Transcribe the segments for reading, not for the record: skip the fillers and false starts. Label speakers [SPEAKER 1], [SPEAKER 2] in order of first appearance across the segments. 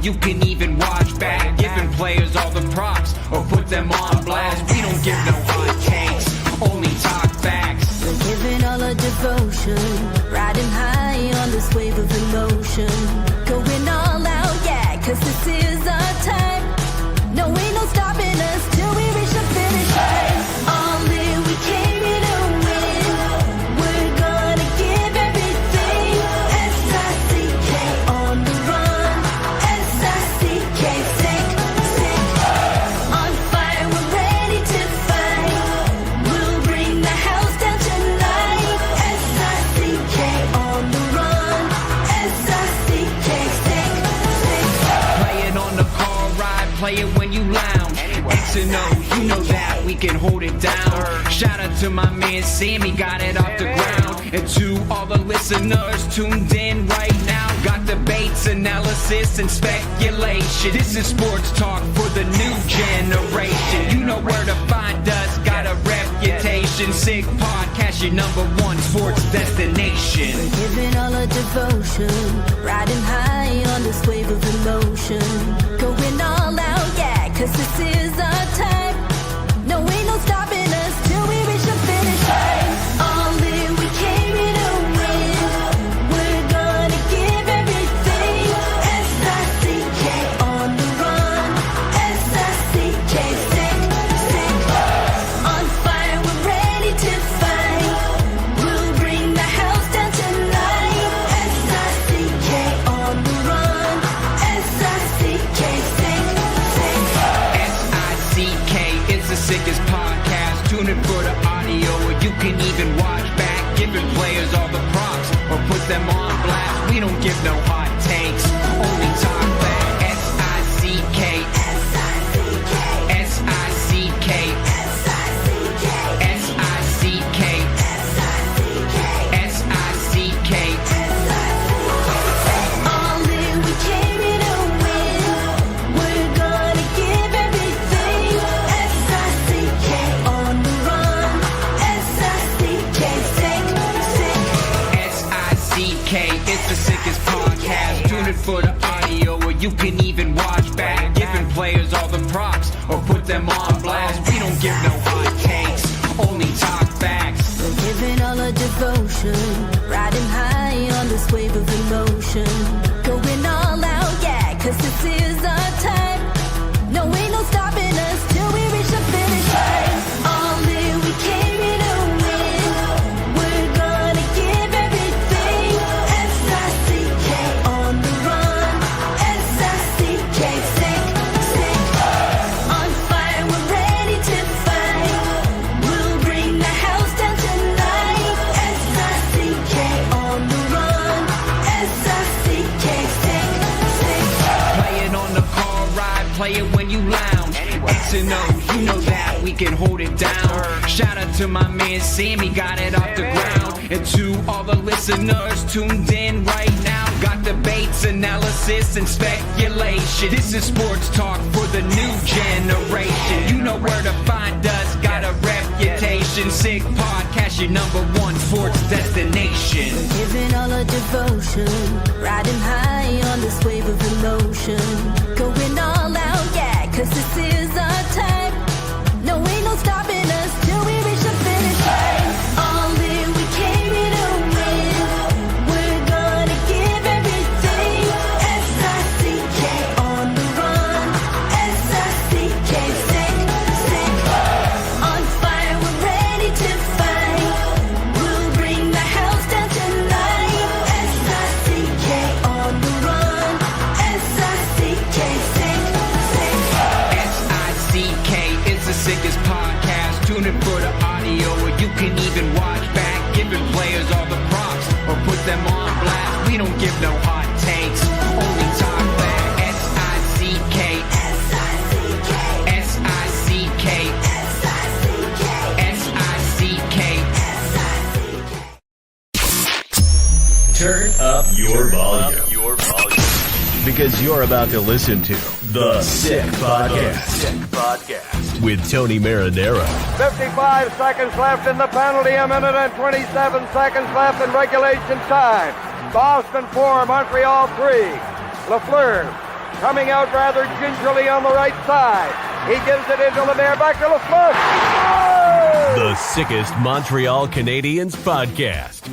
[SPEAKER 1] you can even watch back. Giving players all the props or put them on blast. We don't give no hot takes, only talk facts.
[SPEAKER 2] We're giving all our devotion, riding high on this wave of emotion. Going all out, yeah, cause this is our time. No, ain't no stopping us till we reach the finish line. All in, we came here to win. We're gonna give everything. S-I-C-K on the run. S-I-C-K, sick. On fire, we're ready to fight. We'll bring the house down tonight. S-I-C-K on the run. S-I-C-K, sick.
[SPEAKER 1] Play it on the car ride, play it when you lounge. X and O, you know that we can hold it down. Shout out to my man Sammy, got it off the ground. And to all the listeners tuned in right now, got debates, analysis, and speculation. This is sports talk for the new generation. You know where to find us, got a reputation. Sick podcast, your #1 sports destination.
[SPEAKER 2] Giving all our devotion, riding high on this wave of emotion. Going all out, yeah, cause this is our time. No, ain't no stopping us till we reach the finish line. All in, we came here to win. We're gonna give everything. S-I-C-K on the run. S-I-C-K, sick. On fire, we're ready to fight. We'll bring the house down tonight. S-I-C-K on the run. S-I-C-K, sick.
[SPEAKER 1] S-I-C-K is the sickest podcast. Tune in for the audio, or you can even watch back. Giving players all the props or put them on blast. We don't give no hot takes, only talk back. S-I-C-K, S-I-C-K, S-I-C-K, S-I-C-K, S-I-C-K, S-I-C-K.
[SPEAKER 2] All in, we came here to win. We're gonna give everything. S-I-C-K on the run. S-I-C-K, sick.
[SPEAKER 1] S-I-C-K, it's the sickest podcast. Tune in for the audio, or you can even watch back. Giving players all the props or put them on blast. We don't give no hot takes, only talk facts.
[SPEAKER 2] We're giving all our devotion, riding high on this wave of emotion. Going all out, yeah, cause this is our time. No, ain't no stopping us till we reach the finish line. All in, we came here to win. We're gonna give everything. S-I-C-K on the run. S-I-C-K, sick. On fire, we're ready to fight. We'll bring the house down tonight. S-I-C-K on the run. S-I-C-K, sick.
[SPEAKER 1] Play it on the car ride, play it when you lounge. X and O, you know that we can hold it down. Shout out to my man Sammy, got it off the ground. And to all the listeners tuned in right now, got debates, analysis, and speculation. This is sports talk for the new generation. You know where to find us, got a reputation. Sick podcast, your #1 sports destination.
[SPEAKER 2] Giving all our devotion, riding high on this wave of emotion. Going all out, yeah, cause this is our time. No, ain't no stopping us till we reach the finish line. All in, we came here to win. We're gonna give everything. S-I-C-K on the run. S-I-C-K, sick. On fire, we're ready to fight. We'll bring the house down tonight. S-I-C-K on the run. S-I-C-K, sick.
[SPEAKER 1] S-I-C-K is the sickest podcast. Tune in for the audio, or you can even watch back. Giving players all the props or put them on blast. We don't give no hot takes, only talk back. S-I-C-K, S-I-C-K, S-I-C-K, S-I-C-K, S-I-C-K.
[SPEAKER 3] Turn up your volume. Because you're about to listen to The Sick Podcast. With Tony Marinaro.
[SPEAKER 4] 55 seconds left in the penalty, a minute and 27 seconds left in regulation time. Boston 4, Montreal 3. Lafleur coming out rather gingerly on the right side. He gives it into Lemaire, back to Lafleur. Oh!
[SPEAKER 3] The sickest Montreal Canadiens podcast.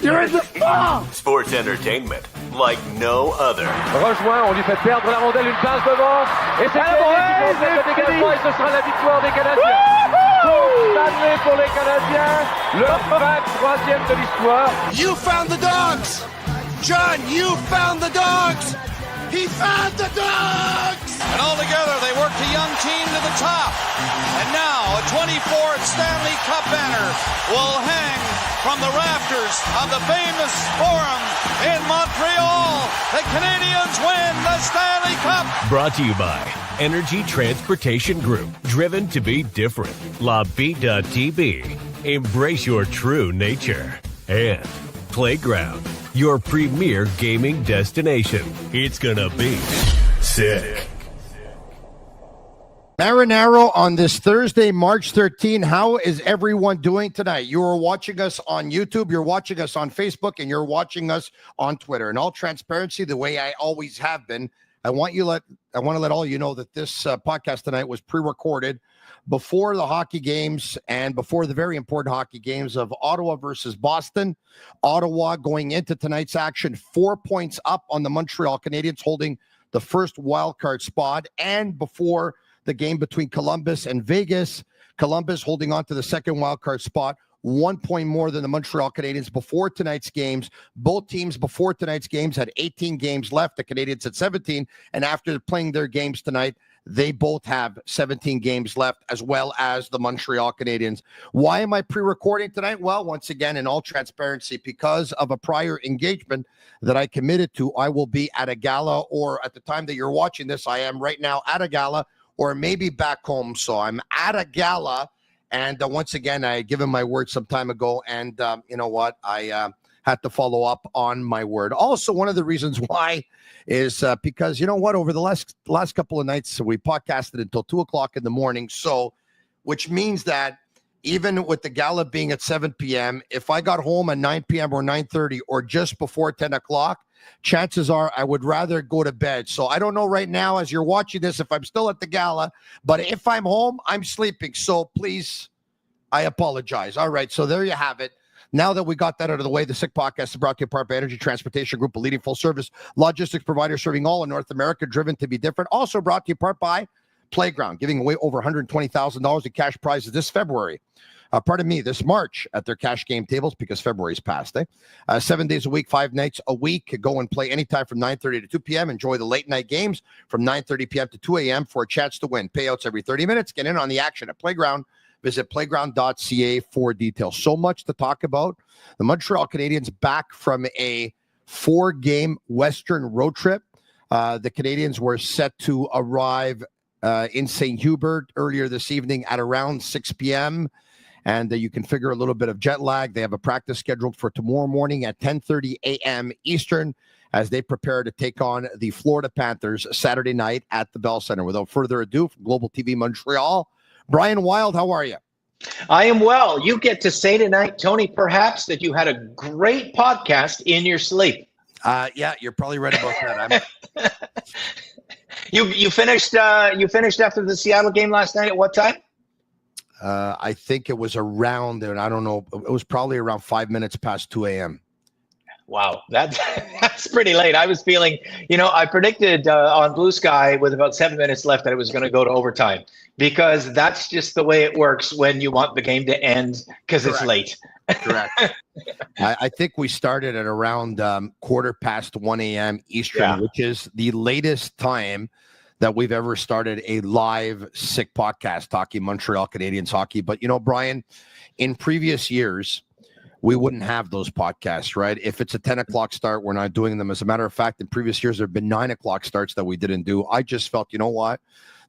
[SPEAKER 4] You're in the ball!
[SPEAKER 3] Sports entertainment like no other.
[SPEAKER 4] Rejoint, on lui fait perdre la rondelle, une passe devant. Et c'est le dégagement et ce sera la victoire des Canadiens. Coupe Stanley pour les Canadiens. Le 23e de l'histoire.
[SPEAKER 5] You found the dogs! John, you found the dogs! He found the dogs! And all together, they worked a young team to the top. And now, a 24th Stanley Cup banner will hang from the rafters of the famous Forum in Montreal. The Canadiens win the Stanley Cup!
[SPEAKER 3] Brought to you by Energy Transportation Group. Driven to be different. La Bittt.tb. Embrace your true nature. And Playground, your premier gaming destination. It's gonna be sick.
[SPEAKER 6] Marinaro on this Thursday, March 13. How is everyone doing tonight? You are watching us on YouTube, you're watching us on Facebook, and you're watching us on Twitter. In all transparency, the way I always have been, I want to let all you know that this podcast tonight was pre-recorded before the hockey games and before the very important hockey games of Ottawa versus Boston. Ottawa going into tonight's action 4 points up on the Montreal Canadiens, holding the first wild card spot, and before the game between Columbus and Vegas, Columbus holding on to the second wild card spot, 1 point more than the Montreal Canadiens before tonight's games. Both teams before tonight's games had 18 games left. The Canadiens had 17, and after playing their games tonight, they both have 17 games left, as well as the Montreal Canadiens. Why am I pre-recording tonight? Well, once again, in all transparency, because of a prior engagement that I committed to, I will be at a gala, or at the time that you're watching this, I am right now at a gala, or maybe back home. So I'm at a gala, and once again, I had given my word some time ago, and you know what? I had to follow up on my word. Also, one of the reasons why is because, you know what, over the last couple of nights, we podcasted until 2 o'clock in the morning. So, which means that even with the gala being at 7 p.m., if I got home at 9 p.m. or 9:30 or just before 10 o'clock, chances are I would rather go to bed. So I don't know right now as you're watching this if I'm still at the gala, but if I'm home, I'm sleeping. So please, I apologize. All right, so there you have it. Now that we got that out of the way, the Sick Podcast is brought to you part by Energy Transportation Group, a leading full-service logistics provider serving all of North America, driven to be different. Also brought to you part by Playground, giving away over $120,000 in cash prizes this February. This March at their cash game tables, because February's passed. 7 days a week, 5 nights a week. Go and play anytime from 9:30 to 2 p.m. Enjoy the late night games from 9:30 p.m. to 2 a.m. for a chance to win. Payouts every 30 minutes. Get in on the action at Playground. Visit playground.ca for details. So much to talk about. The Montreal Canadiens back from a 4-game Western road trip. The Canadiens were set to arrive in St. Hubert earlier this evening at around 6 p.m., and you can figure a little bit of jet lag. They have a practice scheduled for tomorrow morning at 10:30 a.m. Eastern as they prepare to take on the Florida Panthers Saturday night at the Bell Center. Without further ado, from Global TV Montreal, Brian Wilde, how are you?
[SPEAKER 7] I am well. You get to say tonight, Tony, perhaps that you had a great podcast in your sleep.
[SPEAKER 6] Yeah, you're probably right about that.
[SPEAKER 7] You finished after the Seattle game last night at what time?
[SPEAKER 6] I think it was around, and I don't know, it was probably around 5 minutes past 2 a.m.
[SPEAKER 7] Wow, that's pretty late. I was feeling, I predicted on Blue Sky with about 7 minutes left that it was going to go to overtime, because that's just the way it works when you want the game to end because it's late.
[SPEAKER 6] Correct. I think we started at around 1:15 a.m. Eastern, which is the latest time that we've ever started a live Sick Podcast talking Montreal Canadiens hockey. But, Brian, in previous years, we wouldn't have those podcasts, right? If it's a 10 o'clock start, we're not doing them. As a matter of fact, in previous years, there have been 9 o'clock starts that we didn't do. I just felt, you know what?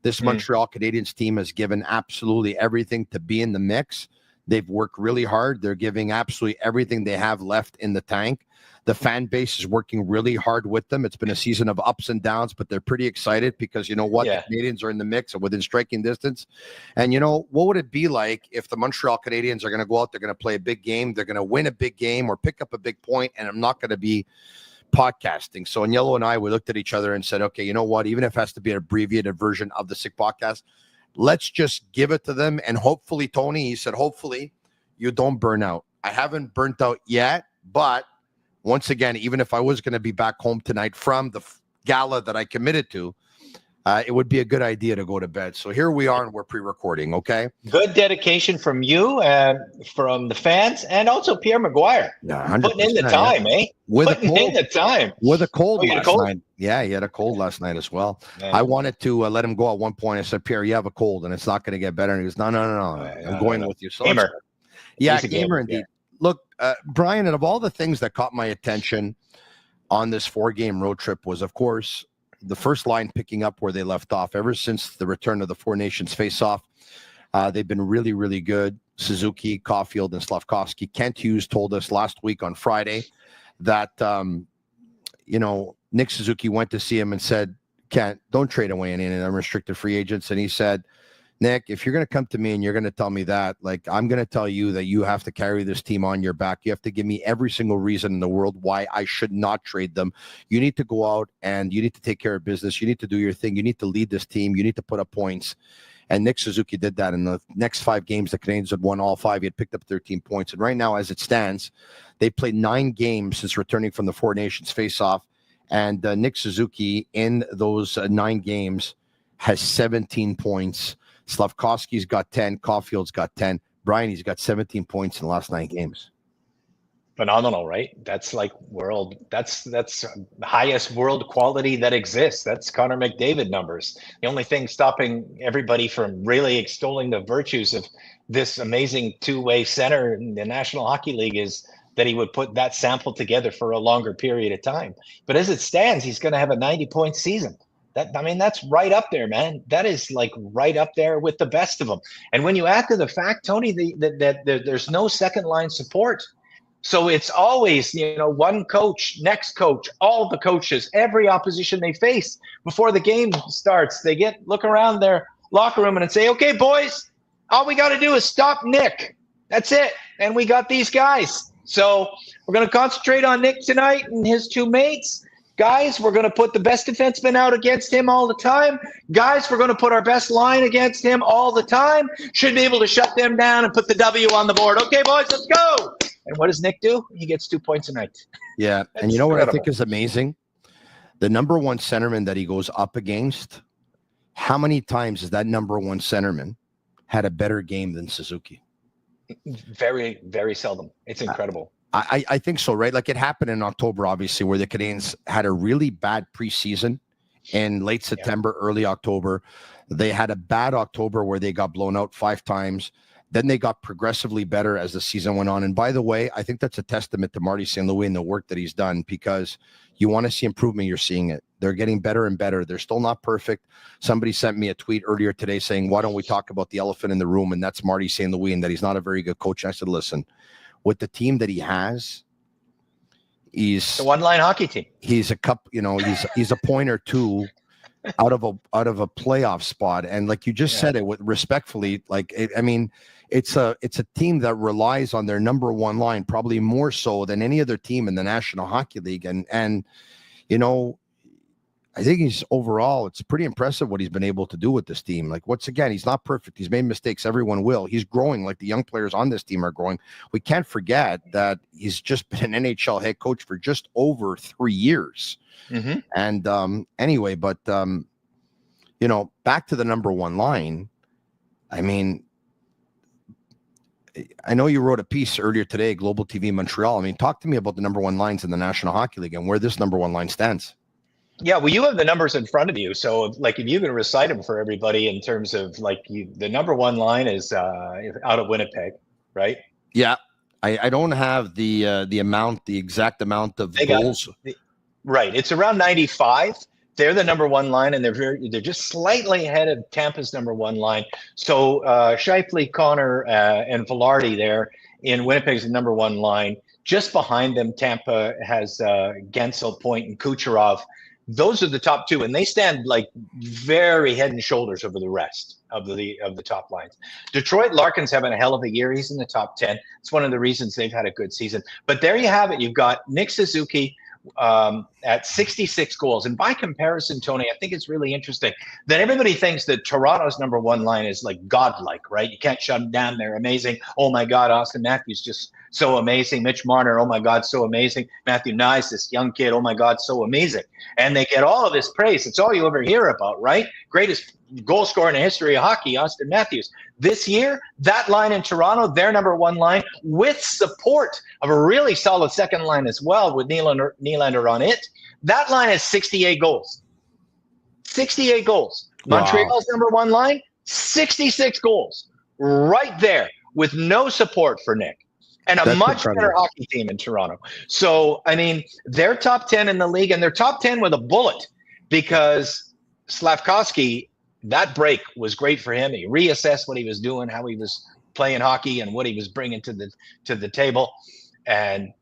[SPEAKER 6] This Montreal Canadiens team has given absolutely everything to be in the mix. They've worked really hard. They're giving absolutely everything they have left in the tank. The fan base is working really hard with them. It's been a season of ups and downs, but they're pretty excited because you know what? The Canadiens are in the mix and within striking distance. And what would it be like if the Montreal Canadiens are going to go out, they're going to play a big game, they're going to win a big game or pick up a big point, and I'm not going to be podcasting. So Agnello and I, we looked at each other and said, okay, you know what? Even if it has to be an abbreviated version of the Sick Podcast, let's just give it to them. And hopefully, Tony, he said, hopefully you don't burn out. I haven't burnt out yet, but once again, even if I was going to be back home tonight from the gala that I committed to, it would be a good idea to go to bed. So here we are, and we're pre-recording, okay?
[SPEAKER 7] Good dedication from you and from the fans, and also Pierre McGuire.
[SPEAKER 6] Yeah,
[SPEAKER 7] putting in the time, eh? Putting in the time.
[SPEAKER 6] With a cold last
[SPEAKER 7] cold?
[SPEAKER 6] night. Yeah, he had a cold last night as well.
[SPEAKER 7] Yeah.
[SPEAKER 6] I wanted to let him go at one point. I said, Pierre, you have a cold, and it's not going to get better. And he goes, no. I'm going with you. So
[SPEAKER 7] gamer.
[SPEAKER 6] Yeah,
[SPEAKER 7] He's a
[SPEAKER 6] gamer indeed.
[SPEAKER 7] Yeah.
[SPEAKER 6] Look, Brian, and of all the things that caught my attention on this 4-game road trip was, of course, the first line picking up where they left off. Ever since the return of the Four Nations face-off, they've been really, really good. Suzuki, Caulfield, and Slafkovsky. Kent Hughes told us last week on Friday that, Nick Suzuki went to see him and said, Kent, don't trade away any unrestricted free agents. And he said, Nick, if you're going to come to me and you're going to tell me that, like, I'm going to tell you that you have to carry this team on your back. You have to give me every single reason in the world why I should not trade them. You need to go out and you need to take care of business. You need to do your thing. You need to lead this team. You need to put up points. And Nick Suzuki did that. In the next 5 games, the Canadiens had won all 5. He had picked up 13 points. And right now, as it stands, they played 9 games since returning from the Four Nations face-off. And Nick Suzuki, in those 9 games, has 17 points. Slafkovsky's got 10. Caulfield's got 10. Brian, he's got 17 points in the last 9 games.
[SPEAKER 7] Phenomenal, right? That's like that's the highest world quality that exists. That's Connor McDavid numbers. The only thing stopping everybody from really extolling the virtues of this amazing two-way center in the National Hockey League is that he would put that sample together for a longer period of time. But as it stands, he's going to have a 90-point season. That's right up there, man. That is like right up there with the best of them. And when you add to the fact, Tony, that there's no second line support. So it's always, one coach, next coach, all the coaches, every opposition they face before the game starts, they look around their locker room and say, okay, boys, all we got to do is stop Nick. That's it. And we got these guys. So we're going to concentrate on Nick tonight and his 2 mates. Guys, we're going to put the best defenseman out against him all the time. Guys, we're going to put our best line against him all the time. Should be able to shut them down and put the W on the board. Okay, boys, let's go. And what does Nick do? He gets 2 points a night.
[SPEAKER 6] Yeah, and you know what I think is amazing? The number 1 centerman that he goes up against, how many times has that number 1 centerman had a better game than Suzuki?
[SPEAKER 7] Very, very seldom. It's incredible.
[SPEAKER 6] I think so, right? Like it happened in October, obviously, where the Canadiens had a really bad preseason in late September, early October. They had a bad October where they got blown out 5 times. Then they got progressively better as the season went on. And by the way, I think that's a testament to Marty St. Louis and the work that he's done, because you want to see improvement, you're seeing it. They're getting better and better. They're still not perfect. Somebody sent me a tweet earlier today saying, why don't we talk about the elephant in the room? And that's Marty St. Louis, and that he's not a very good coach. And I said, listen, with the team that he has, he's
[SPEAKER 7] a one-line hockey team.
[SPEAKER 6] He's a cup, he's a point or 2 out of a playoff spot. And like you just said it with respectfully, it's a team that relies on their number 1 line, probably more so than any other team in the National Hockey League. And I think overall, it's pretty impressive what he's been able to do with this team. Like, once again, he's not perfect. He's made mistakes. Everyone will. He's growing like the young players on this team are growing. We can't forget that he's just been an NHL head coach for just over 3 years. Mm-hmm. And anyway, but, back to the number 1 line. I mean, I know you wrote a piece earlier today, Global TV Montreal. I mean, talk to me about the number 1 lines in the National Hockey League and where this number 1 line stands.
[SPEAKER 7] Yeah, well, you have the numbers in front of you. So, like, if you can recite them for everybody in terms of, the number 1 line is out of Winnipeg, right?
[SPEAKER 6] Yeah, I don't have the exact amount of goals.
[SPEAKER 7] Right, it's around 95. They're the number 1 line, and they're just slightly ahead of Tampa's number 1 line. So, Scheifele, Connor, and Velarde there in Winnipeg's number 1 line. Just behind them, Tampa has Gensel, Point, and Kucherov. Those are the top 2, and they stand like very head and shoulders over the rest of the top lines. Detroit, Larkin's having a hell of a year. He's in the top 10. It's one of the reasons they've had a good season. But there you have it. You've got Nick Suzuki at 66 goals. And by comparison, Tony, I think it's really interesting that everybody thinks that Toronto's number one line is like godlike, right? You can't shut them down. They're amazing. Oh my God, Austin Matthews just so amazing. Mitch Marner, oh my God, so amazing. Matthew Nyes, this young kid, oh my God, so amazing. And they get all of this praise. It's all you ever hear about, right? Greatest goal scorer in the history of hockey, Austin Matthews. This year, that line in Toronto, their number one line, with support of a really solid second line as well with Nylander on it, that line has 68 goals. 68 goals.
[SPEAKER 6] Wow.
[SPEAKER 7] Montreal's number one line, 66 goals. Right there with no support for Nick. And a much better hockey team in Toronto. So, I mean, they're top 10 in the league, and they're top 10 with a bullet because Slafkovsky, that break was great for him. He reassessed what he was doing, how he was playing hockey, and what he was bringing to the table. And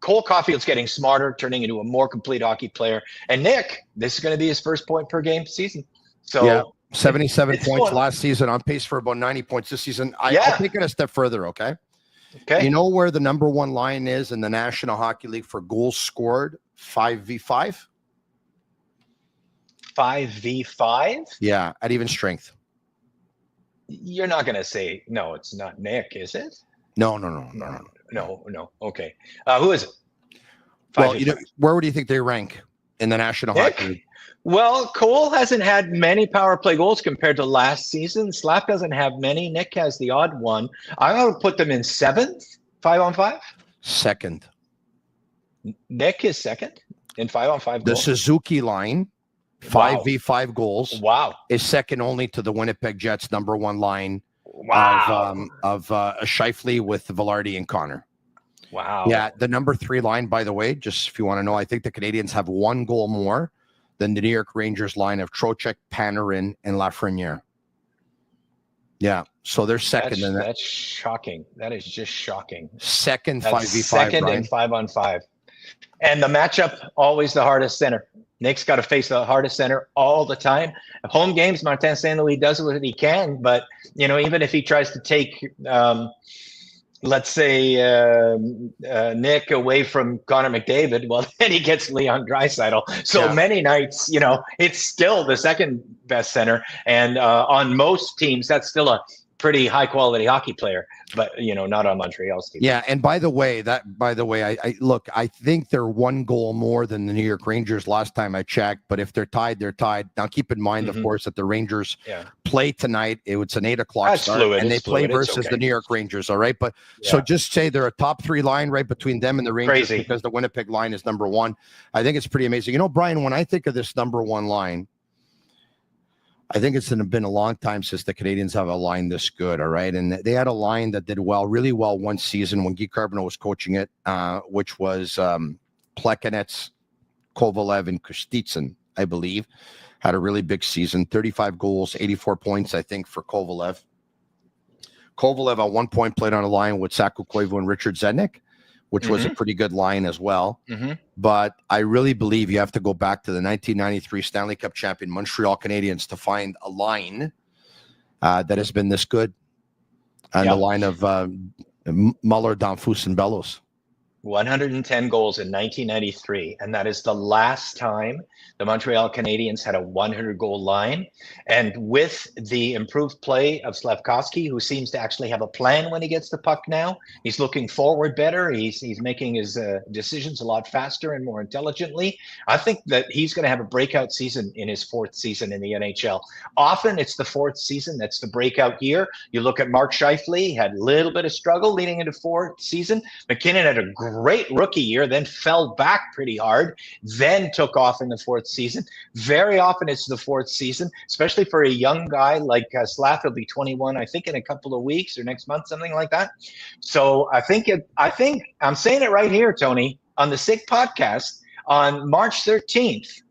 [SPEAKER 7] Cole Caulfield's getting smarter, turning into a more complete hockey player. And Nick, this is going to be his first point per game season. So
[SPEAKER 6] yeah, 77 points last season, on pace for about 90 points this season. I'll take it a step further, okay?
[SPEAKER 7] Okay.
[SPEAKER 6] You know where the number one line is in the National Hockey League for goals scored? 5v5?
[SPEAKER 7] 5v5?
[SPEAKER 6] Yeah, at even strength.
[SPEAKER 7] You're not going to say, no, it's not Nick, is it?
[SPEAKER 6] No.
[SPEAKER 7] Okay. Who is it?
[SPEAKER 6] Well, where do you think they rank in the National Hockey League?
[SPEAKER 7] Well, Cole hasn't had many power play goals compared to last season. Slav doesn't have many. Nick has the odd one. I'm going to put them in 7th, 5-on-5.
[SPEAKER 6] Second.
[SPEAKER 7] Nick is second in 5-on-5 goals.
[SPEAKER 6] The Suzuki line, 5v5 goals.
[SPEAKER 7] Wow.
[SPEAKER 6] Is second only to the Winnipeg Jets' number one line of Scheifele with Velarde and Connor.
[SPEAKER 7] Wow.
[SPEAKER 6] Yeah, the number 3 line, by the way, just if you want to know, I think the Canadians have 1 goal more than the New York Rangers line of Trocheck, Panarin, and Lafreniere. Yeah, so they're second.
[SPEAKER 7] That's shocking. That is just shocking.
[SPEAKER 6] Second,
[SPEAKER 7] that's
[SPEAKER 6] 5v5.
[SPEAKER 7] Second
[SPEAKER 6] Brian.
[SPEAKER 7] in 5-on-5. And the matchup, always the hardest center. Nick's got to face the hardest center all the time. Home games, Martin St. Louis does what he can, but even if he tries to take let's say Nick away from Connor McDavid, well, then he gets Leon Draisaitl. So many nights, it's still the second best center. And on most teams, that's still a pretty high quality hockey player, but not on Montreal's team.
[SPEAKER 6] Yeah, and by the way, I think they're 1 goal more than the New York Rangers last time I checked, but if they're tied, they're tied. Now keep in mind, of course, that the Rangers play tonight. It's an 8:00 start, and they play versus the New York Rangers, all right? But so just say they're a top 3 line right between them and the Rangers.
[SPEAKER 7] Crazy.
[SPEAKER 6] Because the Winnipeg line is number 1. I think it's pretty amazing. Brian, when I think of this number 1 line, I think it's been a long time since the Canadians have a line this good, all right? And they had a line that did really well one season when Guy Carbonneau was coaching it, which was Plekanec, Kovalev, and Kostitsyn, I believe, had a really big season. 35 goals, 84 points, I think, for Kovalev. Kovalev at one point played on a line with Saku Koivu and Richard Zednik, which was a pretty good line as well. But I really believe you have to go back to the 1993 Stanley Cup champion Montreal Canadiens to find a line that has been this good. And the line of Muller, Danfus, and Bellows.
[SPEAKER 7] 110 goals in 1993, and that is the last time the Montreal Canadiens had a 100-goal line. And with the improved play of Slafkovsky, who seems to actually have a plan when he gets the puck now, he's looking forward better. He's making his decisions a lot faster and more intelligently. I think that he's going to have a breakout season in his 4th season in the NHL. Often it's the 4th season that's the breakout year. You look at Mark Scheifele, had a little bit of struggle leading into 4th season. McKinnon had a great rookie year, then fell back pretty hard, then took off in the 4th season. Very often it's the 4th season, especially for a young guy like Slav. He'll be 21, I think, in a couple of weeks or next month, something like that. So I think I'm saying it right here, Tony, on the SIG podcast on March 13th,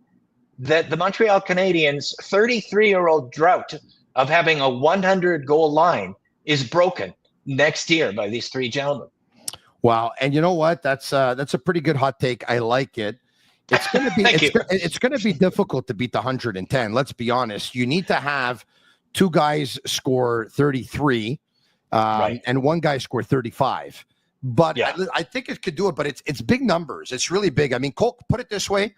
[SPEAKER 7] that the Montreal Canadiens' 33-year-old drought of having a 100-goal line is broken next year by these 3 gentlemen.
[SPEAKER 6] Wow, and you know what? That's a pretty good hot take. I like it. It's going to be it's going to be difficult to beat the 110. Let's be honest. You need to have 2 guys score 33, and 1 guy score 35. But I think it could do it, but it's big numbers. It's really big. I mean, Cole, put it this way.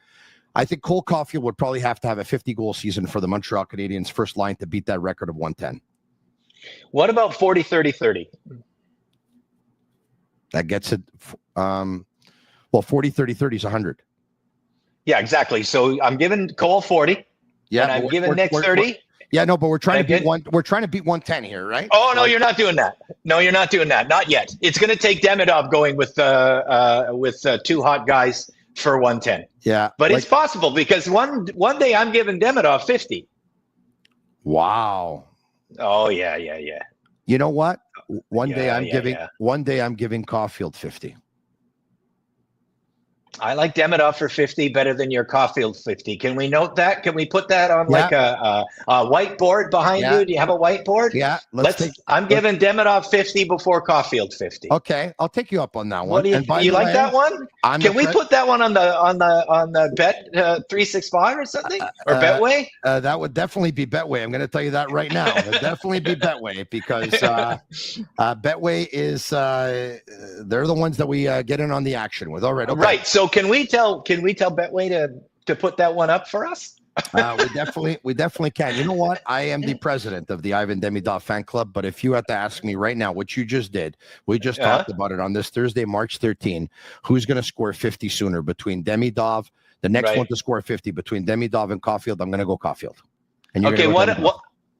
[SPEAKER 6] I think Cole Caulfield would probably have to have a 50-goal season for the Montreal Canadiens first line to beat that record of 110.
[SPEAKER 7] What about 40-30-30?
[SPEAKER 6] That gets it. 40-30-30 is 100.
[SPEAKER 7] Yeah, exactly. So I'm giving Cole 40.
[SPEAKER 6] Yeah,
[SPEAKER 7] and I'm giving Nick 30.
[SPEAKER 6] Yeah, no, but we're trying to beat We're trying to beat 110 here, right?
[SPEAKER 7] Oh no, you're not doing that. No, you're not doing that. Not yet. It's going to take Demidov going with two hot guys for 110.
[SPEAKER 6] Yeah,
[SPEAKER 7] but it's possible because one day I'm giving Demidov 50.
[SPEAKER 6] Wow.
[SPEAKER 7] Oh yeah.
[SPEAKER 6] You know what? One day I'm giving Caulfield 50.
[SPEAKER 7] I like Demidov for 50 better than your Caulfield 50. Can we note that? Can we put that on like a whiteboard behind you? Do you have a whiteboard?
[SPEAKER 6] Yeah.
[SPEAKER 7] I'm giving Demidov 50 before Caulfield 50.
[SPEAKER 6] Okay, I'll take you up on that one.
[SPEAKER 7] What do you like that one? Can we put that one on the Bet 365 or something or Betway?
[SPEAKER 6] That would definitely be Betway. I'm going to tell you that right now. It would definitely be Betway because Betway is they're the ones that we get in on the action with. All right. Okay.
[SPEAKER 7] Right. So can we tell Betway to put that one up for us?
[SPEAKER 6] We definitely can. You know what? I am the president of the Ivan Demidov fan club, but if you had to ask me right now, what you just did, we just talked about it on this Thursday, March 13, who's going to score 50 sooner between Demidov, the next one to score 50 between Demidov and Caulfield, I'm going to go Caulfield. And
[SPEAKER 7] okay,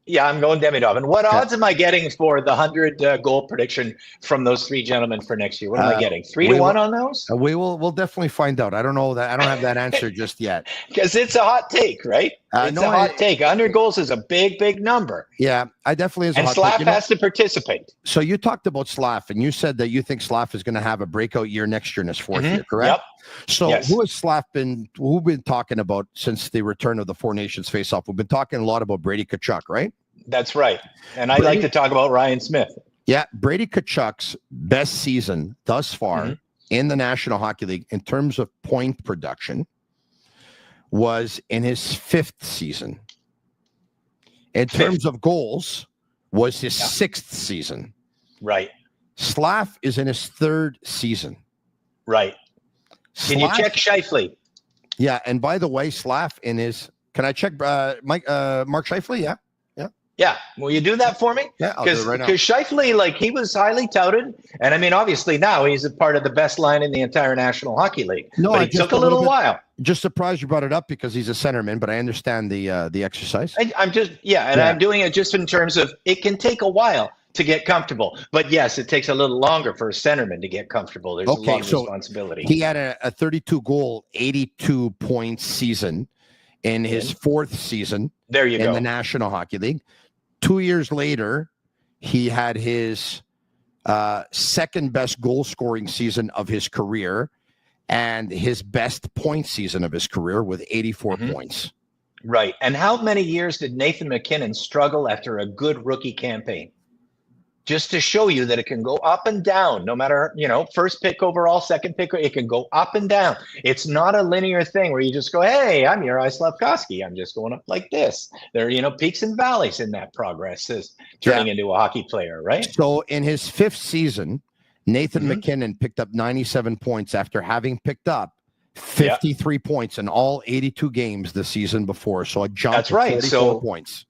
[SPEAKER 7] yeah, I'm going Demidov. And what odds am I getting for the 100 goal prediction from those three gentlemen for next year? What am I getting? 3-1 on those?
[SPEAKER 6] We'll definitely find out. I don't know that. I don't have that answer just yet.
[SPEAKER 7] Because it's a hot take, right? It's a hot take. 100 goals is a big number.
[SPEAKER 6] Yeah, I definitely is.
[SPEAKER 7] And Slaf has to participate.
[SPEAKER 6] So you talked about Slaf, and you said that you think Slaf is going to have a breakout year next year in his fourth year, correct?
[SPEAKER 7] Yep.
[SPEAKER 6] So who has Slaf been? Who've been talking about since the return of the Four Nations face-off? We've been talking a lot about Brady Tkachuk, right?
[SPEAKER 7] That's right. And I'd like to talk about Ryan Smith. Yeah,
[SPEAKER 6] Brady Tkachuk's best season thus far in the National Hockey League in terms of point production was in his fifth season. In terms of goals, was his sixth season.
[SPEAKER 7] Right.
[SPEAKER 6] Slaf is in his third season.
[SPEAKER 7] Right. Can you check Scheifele?
[SPEAKER 6] Yeah, and by the way, Slaf in his. Can I check Mark Scheifele? Yeah.
[SPEAKER 7] Yeah, will you do that for me?
[SPEAKER 6] Yeah, I'll do it right now.
[SPEAKER 7] Because Scheifele, he was highly touted, and I mean, obviously now he's a part of the best line in the entire National Hockey League. No, but it took a little while.
[SPEAKER 6] Just surprised you brought it up because he's a centerman, but I understand the exercise.
[SPEAKER 7] I'm doing it just in terms of it can take a while to get comfortable, but yes, it takes a little longer for a centerman to get comfortable. There's a lot of responsibility.
[SPEAKER 6] He had a 32-goal, 82-point season in his fourth season.
[SPEAKER 7] There you go.
[SPEAKER 6] In the National Hockey League. 2 years later, he had his second best goal scoring season of his career and his best point season of his career with 84 points.
[SPEAKER 7] Right. And how many years did Nathan MacKinnon struggle after a good rookie campaign? Just to show you that it can go up and down, no matter, first pick overall, second pick, it can go up and down. It's not a linear thing where you just go, hey, I'm Juraj Slafkovsky. I'm just going up like this. There are, peaks and valleys in that progress is turning into a hockey player, right?
[SPEAKER 6] So in his fifth season, Nathan MacKinnon picked up 97 points after having picked up 53 points in all 82 games the season before. So a jump of 44 points.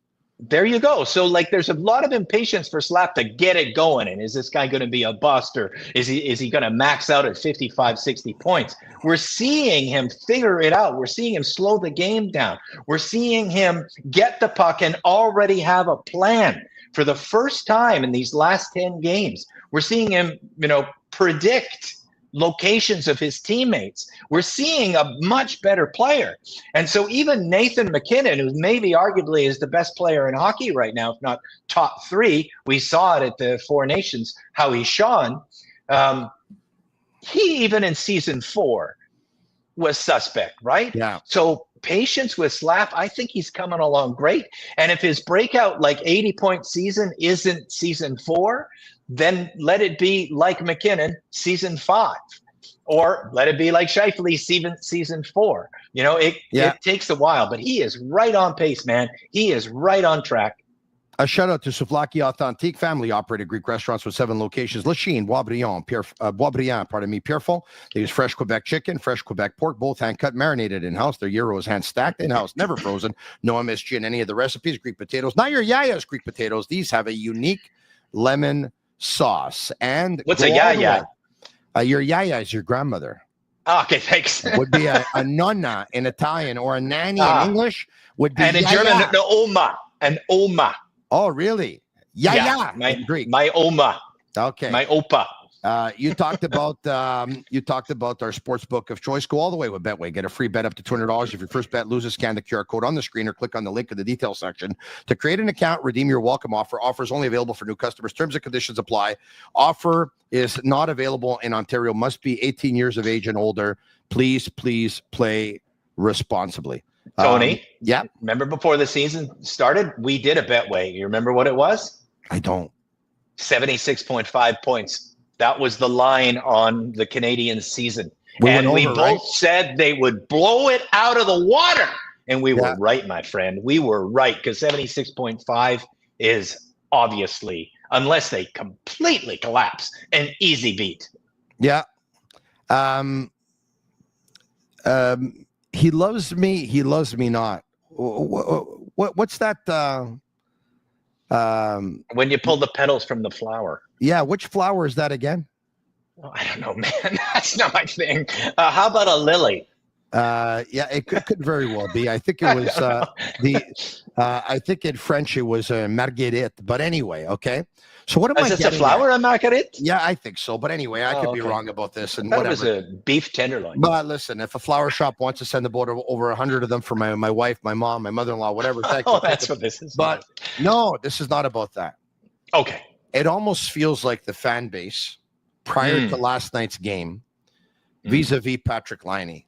[SPEAKER 7] There you go. So there's a lot of impatience for Slap to get it going. And is this guy going to be a bust or is he going to max out at 55, 60 points? We're seeing him figure it out. We're seeing him slow the game down. We're seeing him get the puck and already have a plan for the first time in these last 10 games. We're seeing him, predict locations of his teammates. We're seeing a much better player. And so even Nathan MacKinnon, who maybe arguably is the best player in hockey right now, if not top three, we saw it at the Four Nations, how he shone. He even in season 4 was suspect, right?
[SPEAKER 6] Yeah.
[SPEAKER 7] So patience with Slap, I think he's coming along great. And if his breakout 80-point season isn't season 4, then let it be like MacKinnon, season 5, or let it be like Scheifele, season 4. It takes a while, but he is right on pace, man. He is right on track.
[SPEAKER 6] A shout out to Souvlaki Authentique, family-operated Greek restaurants with 7 locations. Lachine, Boisbriand, Pierrefonds. They use fresh Quebec chicken, fresh Quebec pork, both hand-cut, marinated in-house. Their gyro is hand-stacked in-house, never frozen. No MSG in any of the recipes. Greek potatoes, not your Yaya's Greek potatoes. These have a unique lemon sauce. And
[SPEAKER 7] what's a Yaya?
[SPEAKER 6] Your Yaya is your grandmother.
[SPEAKER 7] Oh, okay, thanks.
[SPEAKER 6] Would be a nonna in Italian, or a nanny in English. Would be
[SPEAKER 7] and in German, the Oma. An Oma.
[SPEAKER 6] Oh, really? Yeah.
[SPEAKER 7] My
[SPEAKER 6] Greek.
[SPEAKER 7] My Oma.
[SPEAKER 6] Okay.
[SPEAKER 7] My Opa.
[SPEAKER 6] You talked about our sports book of choice. Go all the way with Betway. Get a free bet up to $200 if your first bet loses. Scan the QR code on the screen or click on the link in the details section to create an account. Redeem your welcome offer. Offers only available for new customers. Terms and conditions apply. Offer is not available in Ontario. Must be 18 years of age and older. Please play responsibly.
[SPEAKER 7] Tony.
[SPEAKER 6] Yeah.
[SPEAKER 7] Remember before the season started, we did a Betway. You remember what it was?
[SPEAKER 6] I don't.
[SPEAKER 7] 76.5 points. That was the line on the Canadiens season.
[SPEAKER 6] We
[SPEAKER 7] both said they would blow it out of the water. And we were right, my friend. We were right, because 76.5 is obviously, unless they completely collapse, an easy beat.
[SPEAKER 6] Yeah. He loves me. He loves me not. What's that?
[SPEAKER 7] When you pull the petals from the flower.
[SPEAKER 6] Yeah, which flower is that again?
[SPEAKER 7] Oh, I don't know, man. That's not my thing. How about a lily?
[SPEAKER 6] Yeah, it could very well be. I think it was I think in French it was marguerite. But anyway, okay. So what am I getting? Is this a
[SPEAKER 7] flower, a marguerite?
[SPEAKER 6] Yeah, I think so. But anyway, I could be wrong about this. And whatever. It was
[SPEAKER 7] a beef tenderloin.
[SPEAKER 6] But listen, if a flower shop wants to send over 100 of them for my wife, my mom, my mother-in-law, whatever.
[SPEAKER 7] That's what this is.
[SPEAKER 6] But no, this is not about that.
[SPEAKER 7] Okay.
[SPEAKER 6] It almost feels like the fan base prior to last night's game, vis-a-vis Patrik Laine.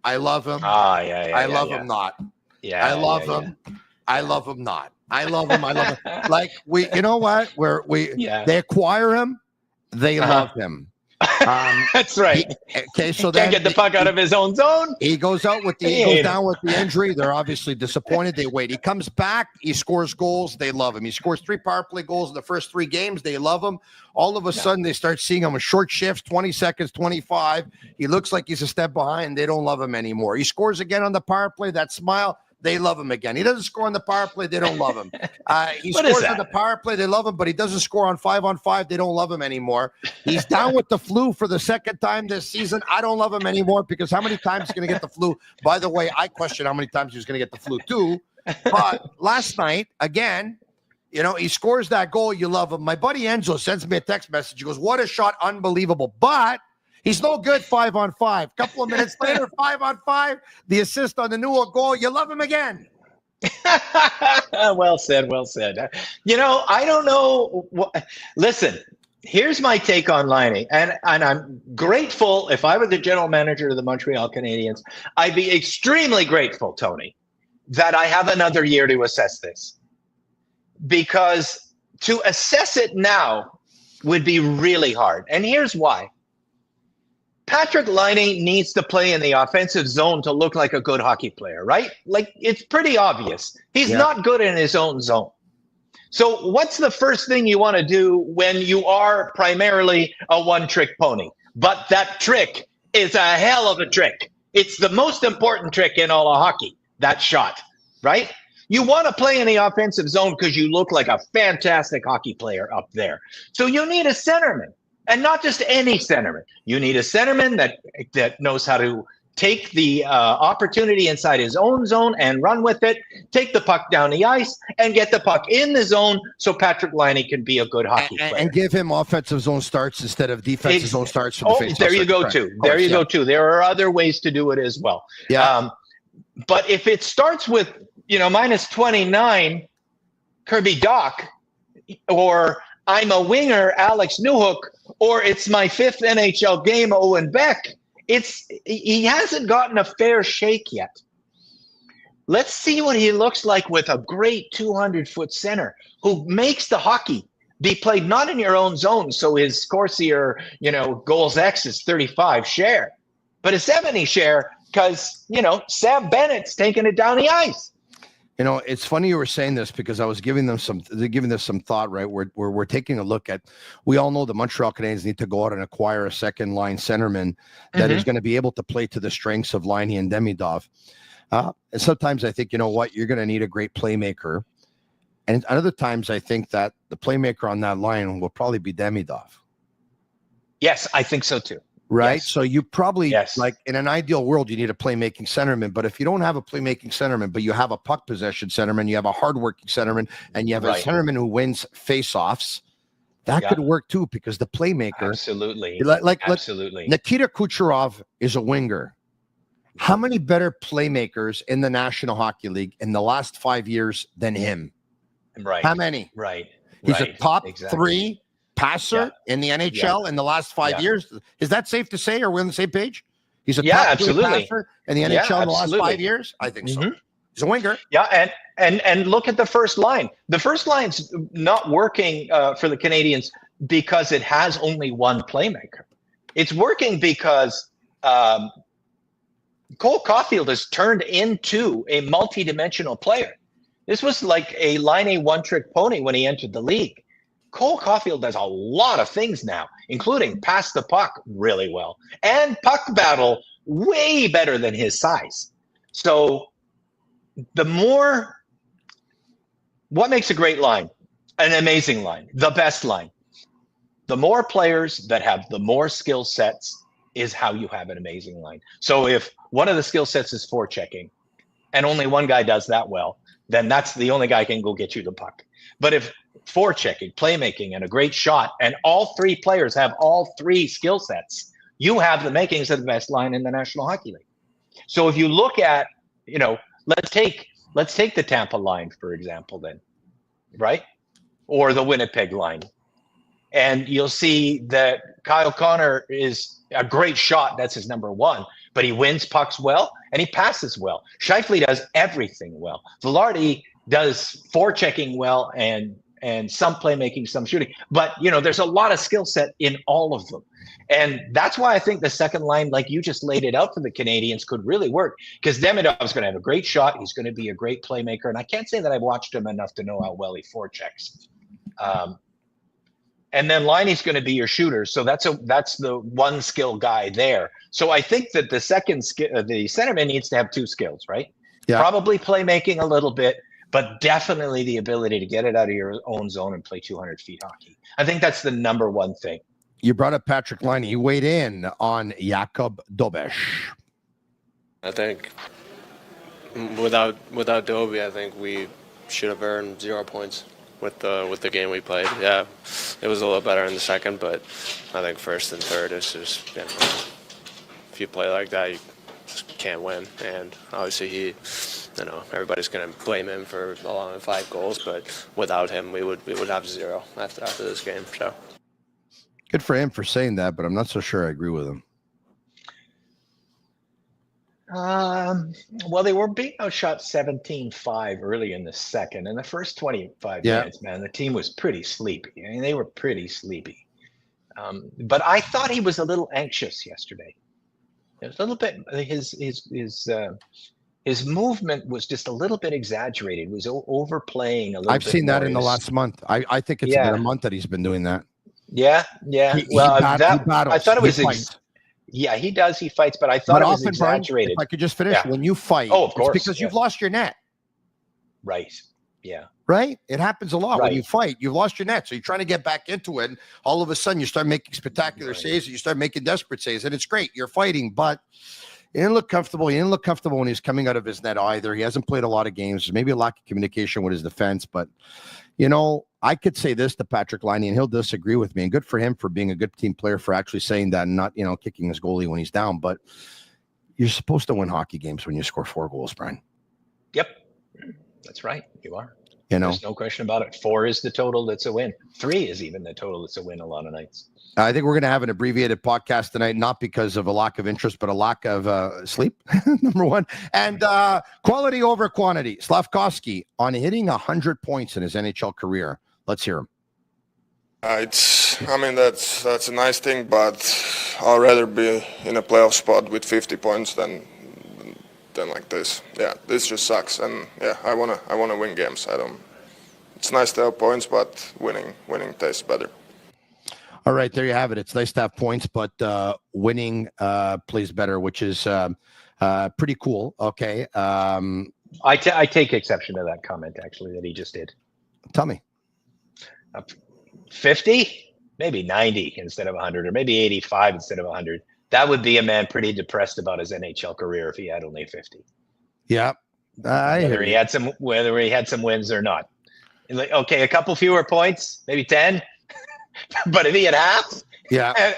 [SPEAKER 6] I love him. I love him not.
[SPEAKER 7] Yeah.
[SPEAKER 6] I love him. I love him not. I love him. Like you know what? They acquire him. They love him.
[SPEAKER 7] That's right.
[SPEAKER 6] So
[SPEAKER 7] can't get the puck out of his own zone.
[SPEAKER 6] He goes down with the injury. They're obviously disappointed. They wait. He comes back. He scores goals. They love him. He scores 3 power play goals in the first 3 games. They love him. All of a sudden, they start seeing him with short shifts, 20 seconds, 25. He looks like he's a step behind. They don't love him anymore. He scores again on the power play. That smile. They love him again. He doesn't score on the power play. They don't love him. He scores on the power play. They love him, but he doesn't score on 5-on-5. They don't love him anymore. He's down with the flu for the second time this season. I don't love him anymore, because how many times he's going to get the flu? By the way, I question how many times he was going to get the flu too. But last night, again, he scores that goal. You love him. My buddy Enzo sends me a text message. He goes, "What a shot. Unbelievable." But he's no good 5-on-5. Couple of minutes later, 5-on-5, the assist on the new goal. You love him again.
[SPEAKER 7] Well said. I don't know. Listen, here's my take on Laine. And I'm grateful. If I were the general manager of the Montreal Canadiens, I'd be extremely grateful, Tony, that I have another year to assess this. Because to assess it now would be really hard. And here's why. Patrik Laine needs to play in the offensive zone to look like a good hockey player, right? Like, it's pretty obvious. He's not good in his own zone. So what's the first thing you want to do when you are primarily a one-trick pony? But that trick is a hell of a trick. It's the most important trick in all of hockey, that shot, right? You want to play in the offensive zone because you look like a fantastic hockey player up there. So you need a centerman. And not just any centerman. You need a centerman that knows how to take the opportunity inside his own zone and run with it, take the puck down the ice, and get the puck in the zone so Patrik Laine can be a good hockey player.
[SPEAKER 6] And give him offensive zone starts instead of defensive zone starts. From the
[SPEAKER 7] there you go, too. There you go, too. There are other ways to do it as well.
[SPEAKER 6] Yeah.
[SPEAKER 7] But if it starts with, minus 29, Kirby Dach, or I'm a winger, Alex Newhook, or it's my 5th NHL game, Owen Beck. He hasn't gotten a fair shake yet. Let's see what he looks like with a great 200-foot center who makes the hockey be played not in your own zone, so his Corsair, goals X is 35 share, but a 70 share because, Sam Bennett's taking it down the ice.
[SPEAKER 6] You know, it's funny you were saying this because I was giving this some thought, right? We're taking a look at, we all know the Montreal Canadiens need to go out and acquire a second line centerman that is going to be able to play to the strengths of Laine and Demidov. And sometimes I think, you know what, you're going to need a great playmaker. And other times I think that the playmaker on that line will probably be Demidov.
[SPEAKER 7] Yes, I think so too.
[SPEAKER 6] Right.
[SPEAKER 7] Yes.
[SPEAKER 6] So you probably, like in an ideal world, you need a playmaking centerman. But if you don't have a playmaking centerman, but you have a puck possession centerman, you have a hardworking centerman, and you have a centerman who wins faceoffs, that could work too, because the playmaker.
[SPEAKER 7] Absolutely.
[SPEAKER 6] Absolutely. Nikita Kucherov is a winger. How many better playmakers in the National Hockey League in the last 5 years than him?
[SPEAKER 7] Right.
[SPEAKER 6] How many?
[SPEAKER 7] Right.
[SPEAKER 6] He's a top 3 passer in the NHL in the last 5 years. Is that safe to say? Are we on the same page? He's a top 3 passer in the NHL in the last 5 years? I think so. He's a winger.
[SPEAKER 7] Yeah, and look at the first line. The first line's not working for the Canadiens because it has only one playmaker. It's working because Cole Caulfield has turned into a multi-dimensional player. This was like a Laine one-trick pony when he entered the league. Cole Caulfield does a lot of things now, including pass the puck really well and puck battle way better than his size. So what makes a great line, an amazing line, the best line, the more players that have the more skill sets is how you have an amazing line. So if one of the skill sets is forechecking and only one guy does that well, then that's the only guy can go get you the puck. But if forechecking, playmaking, and a great shot, and all 3 players have all 3 skill sets, you have the makings of the best line in the National Hockey League. So if you look at, let's take the Tampa line, for example, then, right? Or the Winnipeg line. And you'll see that Kyle Connor is a great shot. That's his number 1. But he wins pucks well, and he passes well. Scheifele does everything well. Velarde does forechecking well and some playmaking, some shooting. But, there's a lot of skill set in all of them. And that's why I think the second line, like you just laid it out for the Canadiens, could really work. Because Demidov's going to have a great shot. He's going to be a great playmaker. And I can't say that I've watched him enough to know how well he forechecks. And then Laine's going to be your shooter. So that's the one skill guy there. So I think that the centerman needs to have 2 skills, right? Yeah. Probably playmaking a little bit, but definitely the ability to get it out of your own zone and play 200 feet hockey. I think that's the number 1 thing.
[SPEAKER 6] You brought up Patrik Laine. He weighed in on Jakub Dobeš.
[SPEAKER 8] I think without Dobie, I think we should have earned 0 points with the game we played. Yeah, it was a little better in the second, but I think first and third is just, if you play like that, you just can't win. And obviously everybody's going to blame him for allowing 5 goals, but without him, we would have 0 after this game. So
[SPEAKER 6] good for him for saying that, but I'm not so sure I agree with him.
[SPEAKER 7] Well, they were being outshot 17-5 early in the second. In the first 25 minutes, man, the team was pretty sleepy. I mean, they were pretty sleepy. But I thought he was a little anxious yesterday. It was a little bit, his movement was just a little bit exaggerated. It was overplaying a little bit.
[SPEAKER 6] I've seen that in the last month. I think it's been a month that he's been doing that.
[SPEAKER 7] Yeah. I thought it was yeah, he does. He fights, but I thought it was exaggerated.
[SPEAKER 6] Brian, if I could just finish, when you fight,
[SPEAKER 7] of course,
[SPEAKER 6] it's because you've lost your net.
[SPEAKER 7] Right. Yeah.
[SPEAKER 6] Right? It happens a lot when you fight. You've lost your net. So you're trying to get back into it. And all of a sudden, you start making spectacular saves. And you start making desperate saves. And it's great. You're fighting, but he didn't look comfortable. He didn't look comfortable when he was coming out of his net either. He hasn't played a lot of games. Maybe a lack of communication with his defense. But, I could say this to Patrik Laine, and he'll disagree with me. And good for him for being a good team player, for actually saying that and not, kicking his goalie when he's down. But you're supposed to win hockey games when you score 4 goals, Brian.
[SPEAKER 7] Yep. That's right. You are. There's no question about it. 4 is the total that's a win. 3 is even the total that's a win a lot of nights.
[SPEAKER 6] I think we're going to have an abbreviated podcast tonight, not because of a lack of interest, but a lack of sleep, number 1. And quality over quantity. Slafkovsky on hitting 100 points in his NHL career. Let's hear him.
[SPEAKER 9] That's a nice thing, but I'd rather be in a playoff spot with 50 points than than like this. Yeah, this just sucks. And yeah, I wanna win games. It's nice to have points, but winning tastes better.
[SPEAKER 6] All right, there you have it. It's nice to have points, but winning plays better, which is pretty cool. Okay.
[SPEAKER 7] I take exception to that comment, actually, that he just did.
[SPEAKER 6] Tell me.
[SPEAKER 7] 50? Maybe 90 instead of 100, or maybe 85 instead of 100. That would be a man pretty depressed about his NHL career if he had only 50.
[SPEAKER 6] Yeah.
[SPEAKER 7] Whether he had some wins or not. Like, okay, a couple fewer points, maybe 10. But if he had half,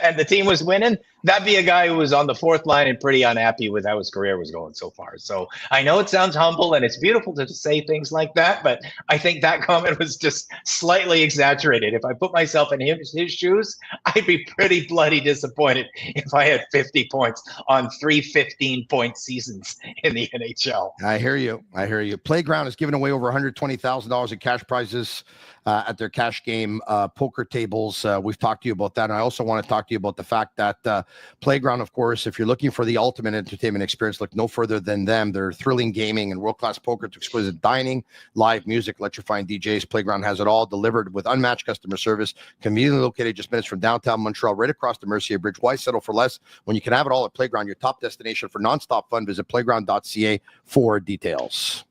[SPEAKER 7] and the team was winning, that'd be a guy who was on the fourth line and pretty unhappy with how his career was going so far. So I know it sounds humble and it's beautiful to say things like that, but I think that comment was just slightly exaggerated. If I put myself in his shoes, I'd be pretty bloody disappointed if I had 50 points on 3 15-point seasons in the NHL.
[SPEAKER 6] I hear you. Playground is giving away over $120,000 in cash prizes at their cash game poker tables. We've talked to you about that. And I also want to talk to you about the fact that Playground, of course, if you're looking for the ultimate entertainment experience, look no further than them. They're thrilling gaming and world-class poker to exquisite dining, live music, electrifying DJs. Playground has it all, delivered with unmatched customer service, conveniently located just minutes from downtown Montreal, right across the Mercier Bridge. Why settle for less when you can have it all at Playground, your top destination for nonstop fun? Visit playground.ca for details.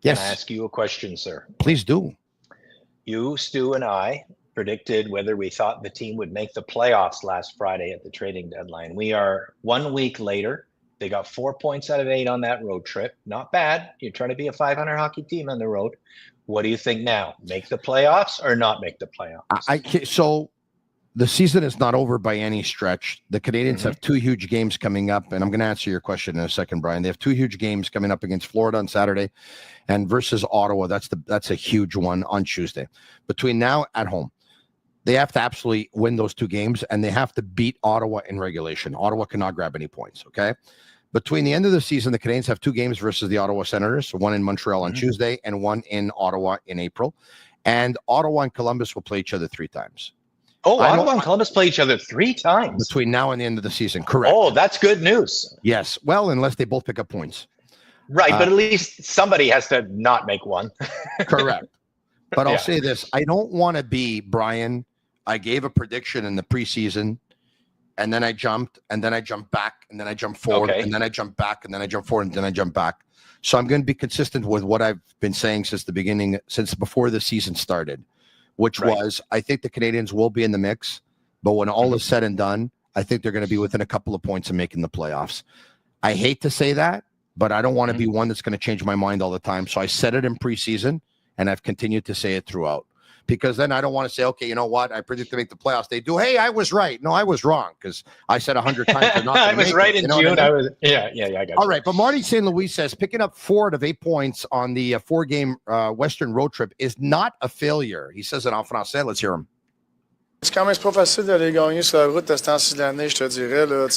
[SPEAKER 6] Yes.
[SPEAKER 7] Can I ask you a question, sir?
[SPEAKER 6] Please do.
[SPEAKER 7] You, Stu, and I predicted whether we thought the team would make the playoffs last Friday at the trading deadline. We are 1 week later. They got 4 points out of 8 on that road trip. Not bad. You're trying to be a 500 hockey team on the road. What do you think now? Make the playoffs or not make the playoffs?
[SPEAKER 6] So the season is not over by any stretch. The Canadiens have 2 huge games coming up, and I'm going to answer your question in a second, Brian. They have 2 huge games coming up against Florida on Saturday and versus Ottawa. That's a huge one on Tuesday. Between now at home, they have to absolutely win those 2 games, and they have to beat Ottawa in regulation. Ottawa cannot grab any points, okay? Between the end of the season, the Canadiens have 2 games versus the Ottawa Senators, one in Montreal on Tuesday and one in Ottawa in April. And Ottawa and Columbus will play each other 3 times.
[SPEAKER 7] Oh, Ottawa and Columbus play each other 3 times?
[SPEAKER 6] Between now and the end of the season, correct.
[SPEAKER 7] Oh, that's good news.
[SPEAKER 6] Yes. Well, unless they both pick up points.
[SPEAKER 7] Right, but at least somebody has to not make one.
[SPEAKER 6] Correct. But I'll say this. I don't want to be, Brian, I gave a prediction in the preseason, and then I jumped, and then I jumped back, and then I jumped forward, and then I jumped back, and then I jumped forward, and then I jumped back. So I'm going to be consistent with what I've been saying since the beginning, since before the season started, which was I think the Canadiens will be in the mix, but when all is said and done, I think they're going to be within a couple of points of making the playoffs. I hate to say that, but I don't want to be one that's going to change my mind all the time. So I said it in preseason, and I've continued to say it throughout. Because then I don't want to say, okay, you know what? I predict to make the playoffs. They do. Hey, I was right. No, I was wrong because I said 100 times. They're not
[SPEAKER 7] I was right in June. I was, I got
[SPEAKER 6] all right. But Marty St. Louis says picking up 4 out of 8 points on the 4-game Western road trip is not a failure. He says it en français. Let's hear him.
[SPEAKER 10] C'est quand même pas facile d'aller gagner sur la route à ce temps-ci de l'année, je te dirais. Là,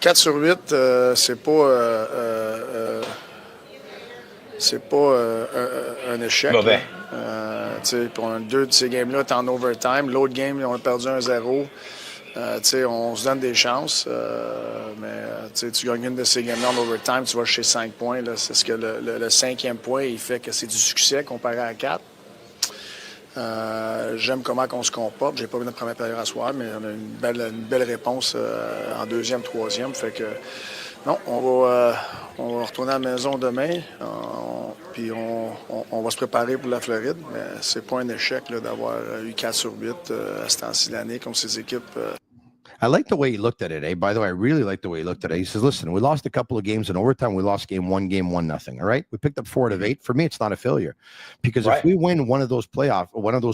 [SPEAKER 10] 4 sur 8, c'est pas un échec.
[SPEAKER 7] Mauvais.
[SPEAKER 10] Pour 2 de ces games-là, t'es en overtime. L'autre game, on a perdu 1-0. On se donne des chances. Mais tu gagnes une de ces games-là en overtime, tu vas chez 5 points. Là, c'est ce que le 5e point, il fait que c'est du succès comparé à 4. J'aime comment on se comporte. J'ai pas vu notre première période à soir, mais on a une belle réponse en 2e, 3e. Fait que non, on va retourner à la maison demain. Puis on va se préparer pour la Floride. Mais c'est pas un échec là, d'avoir eu 4 sur 8 à ce temps-ci de l'année comme ces équipes.
[SPEAKER 6] I like the way he looked at it, eh? By the way, I really like the way he looked at it. He says, listen, we lost a couple of games in overtime. We lost game 1-0. All right? We picked up 4 out of 8. For me, it's not a failure. Because if we win one of those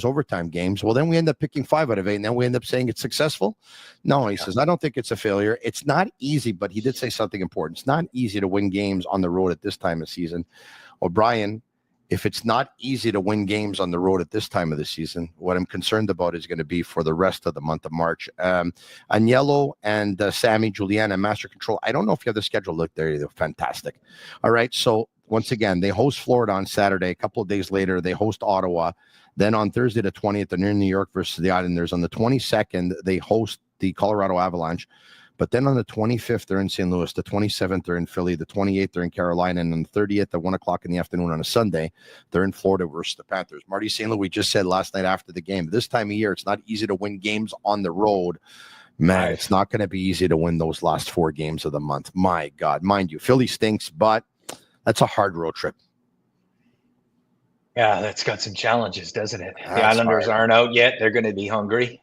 [SPEAKER 6] overtime games, well, then we end up picking 5 out of 8, and then we end up saying it's successful. No, he says, I don't think it's a failure. It's not easy, but he did say something important. It's not easy to win games on the road at this time of season. O'Brien, if it's not easy to win games on the road at this time of the season, what I'm concerned about is going to be for the rest of the month of March. Agnello and Sammy, Juliana, Master Control. I don't know if you have the schedule. Look, they're fantastic. All right. So once again, they host Florida on Saturday. A couple of days later, they host Ottawa. Then on Thursday the 20th, they're in New York versus the Islanders. On the 22nd, they host the Colorado Avalanche. But then on the 25th, they're in St. Louis. The 27th, they're in Philly. The 28th, they're in Carolina. And on the 30th at 1 o'clock in the afternoon on a Sunday, they're in Florida versus the Panthers. Marty St. Louis just said last night after the game, this time of year, it's not easy to win games on the road. Man, it's not going to be easy to win those last 4 games of the month. My God, mind you, Philly stinks, but that's a hard road trip.
[SPEAKER 7] Yeah, that's got some challenges, doesn't it? The Islanders aren't out yet. They're going to be hungry.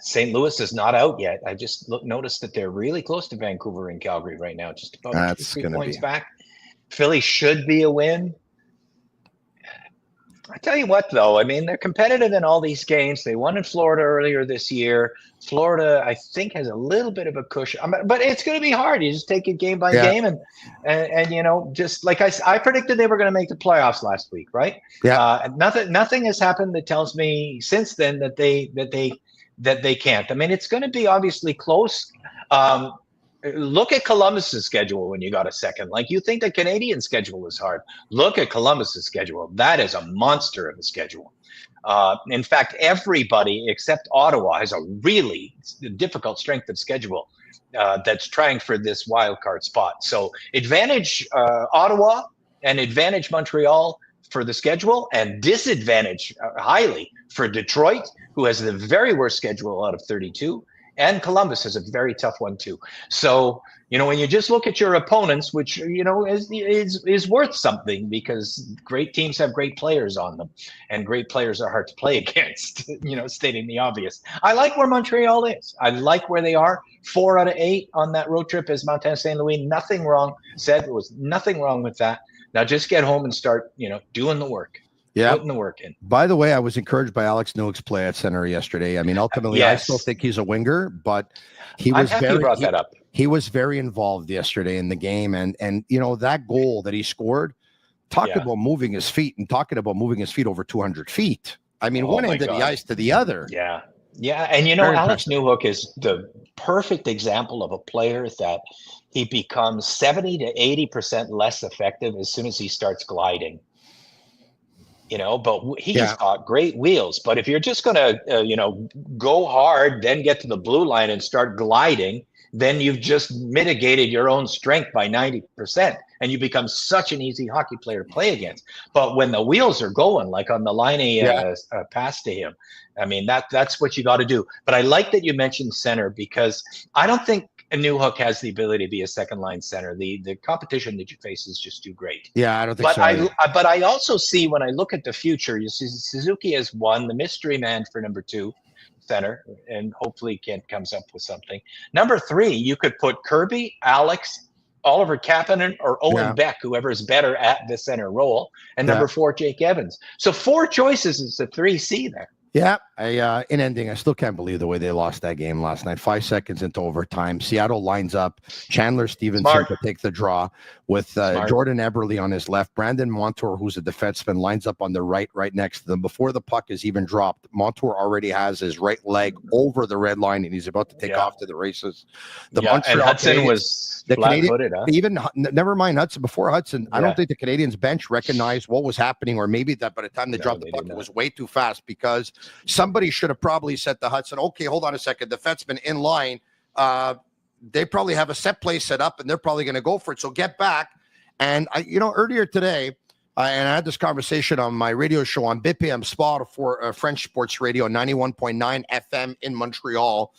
[SPEAKER 7] St. Louis is not out yet. I just noticed that they're really close to Vancouver and Calgary right now, just about 2-3 points back. Philly should be a win. I tell you what, though, I mean, they're competitive in all these games. They won in Florida earlier this year. Florida, I think, has a little bit of a cushion, but it's going to be hard. You just take it game by game, and you know, just like I predicted, they were going to make the playoffs last week, right?
[SPEAKER 6] Yeah.
[SPEAKER 7] Nothing has happened that tells me since then that they can't. I mean, it's going to be obviously close. Look at Columbus's schedule when you got a second. Like, you think the Canadian schedule is hard. Look at Columbus's schedule. That is a monster of a schedule. In fact, everybody except Ottawa has a really difficult strength of schedule that's trying for this wild card spot. So advantage Ottawa and advantage Montreal for the schedule, and disadvantage highly for Detroit, who has the very worst schedule out of 32. And Columbus has a very tough one too. So, you know, when you just look at your opponents, which, you know, is worth something, because great teams have great players on them, and great players are hard to play against, you know, stating the obvious. I like where Montreal is. I like where they are. 4 out of 8 on that road trip is Montana St. Louis. Nothing wrong. There was nothing wrong with that. Now just get home and start, you know, doing the work.
[SPEAKER 6] Yeah,
[SPEAKER 7] putting the work in.
[SPEAKER 6] By the way, I was encouraged by Alex Newhook's play at center yesterday. I mean, ultimately, I still think he's a winger, but he was he was very involved yesterday in the game, and you know, that goal that he scored, talking about moving his feet and talking about moving his feet over 200 feet. I mean, one end of the ice to the other.
[SPEAKER 7] Yeah, and you know, Alex Newhook is the perfect example of a player that he becomes 70 to 80% less effective as soon as he starts gliding. You know, but he's got great wheels. But if you're just going to, you know, go hard, then get to the blue line and start gliding, then you've just mitigated your own strength by 90%. And you become such an easy hockey player to play against. But when the wheels are going, like on the Laine pass to him, I mean, that's what you got to do. But I like that you mentioned center, because I don't think Newhook has the ability to be a second line center. The competition that you face is just too great.
[SPEAKER 6] Yeah, I don't think so.
[SPEAKER 7] But I also see, when I look at the future, you see Suzuki has won, the mystery man for number 2 center, and hopefully Kent comes up with something. Number 3, you could put Kirby, Alex, Oliver Kapanen, or Owen Beck, whoever is better at the center role, and number 4, Jake Evans. So 4 choices is the 3C there.
[SPEAKER 6] Yeah, in ending, I still can't believe the way they lost that game last night. 5 seconds into overtime, Seattle lines up Chandler Stevenson to take the draw with Jordan Eberle on his left. Brandon Montour, who's a defenseman, lines up on the right next to them. Before the puck is even dropped, Montour already has his right leg over the red line, and he's about to take off to the races. Montreal
[SPEAKER 7] and Hudson
[SPEAKER 6] Canadiens,
[SPEAKER 7] was flat-footed, huh?
[SPEAKER 6] Even never mind Hudson. Before Hudson, I don't think the Canadiens bench recognized what was happening, or maybe that by the time they dropped the puck, it was way too fast, because somebody should have probably said to Hudson, okay, hold on a second, defenseman in line, they probably have a set play set up, and they're probably going to go for it, so get back. And earlier today, and I had this conversation on my radio show on BPM Sport for French Sports Radio, 91.9 FM in Montreal.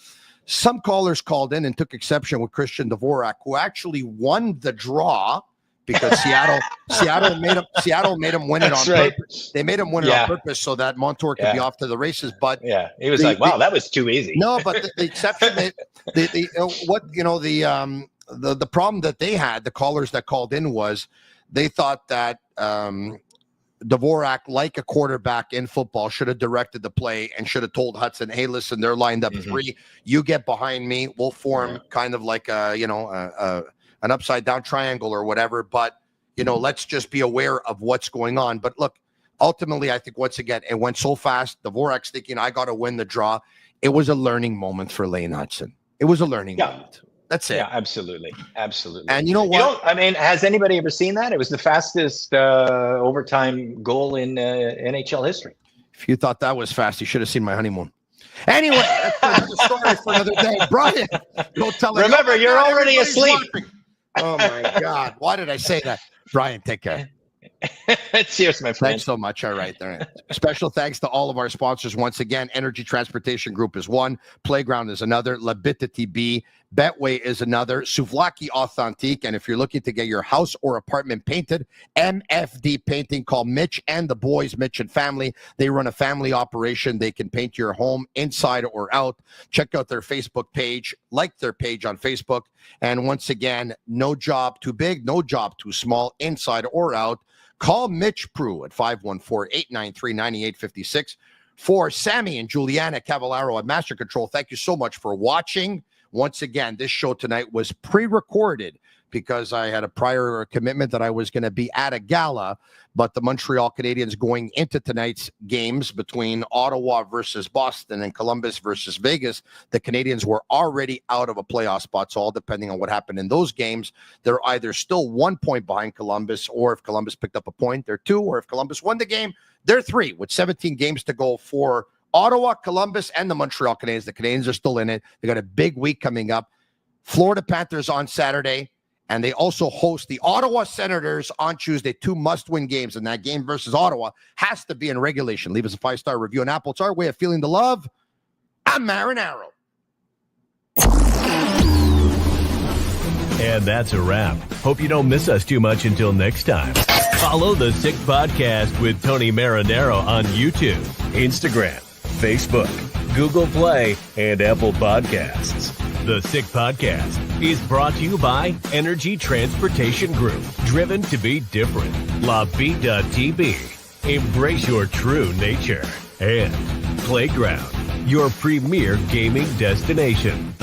[SPEAKER 6] Some callers called in and took exception with Christian Dvorak, who actually won the draw, because Seattle made him win it on purpose. They made him win it on purpose so that Montour could be off to the races. But
[SPEAKER 7] he was like, "Wow, that was too easy." No,
[SPEAKER 6] but the exception, the problem that they had, the callers that called in, was they thought that Dvorak, like a quarterback in football, should have directed the play and should have told Hudson, "Hey, listen, they're lined up 3. You get behind me. We'll form kind of like an upside down triangle or whatever, but let's just be aware of what's going on." But look, ultimately, I think once again, it went so fast. Dvorak's thinking, I got to win the draw. It was a learning moment for Lane Hudson. It was a learning moment. That's it.
[SPEAKER 7] Yeah, absolutely.
[SPEAKER 6] And you know what?
[SPEAKER 7] I mean, has anybody ever seen that? It was the fastest overtime goal in NHL history.
[SPEAKER 6] If you thought that was fast, you should have seen my honeymoon. Anyway, that's another story for another day. Brian, don't tell her.
[SPEAKER 7] Remember, you're already asleep.
[SPEAKER 6] Watching. Oh, my God. Why did I say that? Brian, take care.
[SPEAKER 7] Cheers, my friend.
[SPEAKER 6] Thanks so much. All right. All right. Special thanks to all of our sponsors. Once again, Energy Transportation Group is one. Playground is another. Bittt Tibi. Betway is another. Souvlaki Authentique. And if you're looking to get your house or apartment painted, MFD Painting. Call Mitch and the boys, Mitch and family. They run a family operation. They can paint your home inside or out. Check out their Facebook page. Like their page on Facebook. And once again, no job too big, no job too small, inside or out. Call Mitch Prue at 514-893-9856. For Sammy and Juliana Cavallaro at Master Control, thank you so much for watching. Once again, this show tonight was pre-recorded because I had a prior commitment that I was going to be at a gala, but the Montreal Canadiens going into tonight's games between Ottawa versus Boston and Columbus versus Vegas, the Canadiens were already out of a playoff spot, so all depending on what happened in those games, they're either still 1 point behind Columbus, or if Columbus picked up a point, they're 2, or if Columbus won the game, they're 3, with 17 games to go for Ottawa, Columbus, and the Montreal Canadiens. The Canadiens are still in it. They got a big week coming up. Florida Panthers on Saturday. And they also host the Ottawa Senators on Tuesday, 2 must-win games. And that game versus Ottawa has to be in regulation. Leave us a 5-star review on Apple. It's our way of feeling the love. I'm Marinaro.
[SPEAKER 3] And that's a wrap. Hope you don't miss us too much until next time. Follow the Sick Podcast with Tony Marinaro on YouTube, Instagram, Facebook, Google Play, and Apple Podcasts. The Sick Podcast is brought to you by Energy Transportation Group, driven to be different. LaBita.tb, embrace your true nature. And Playground, your premier gaming destination.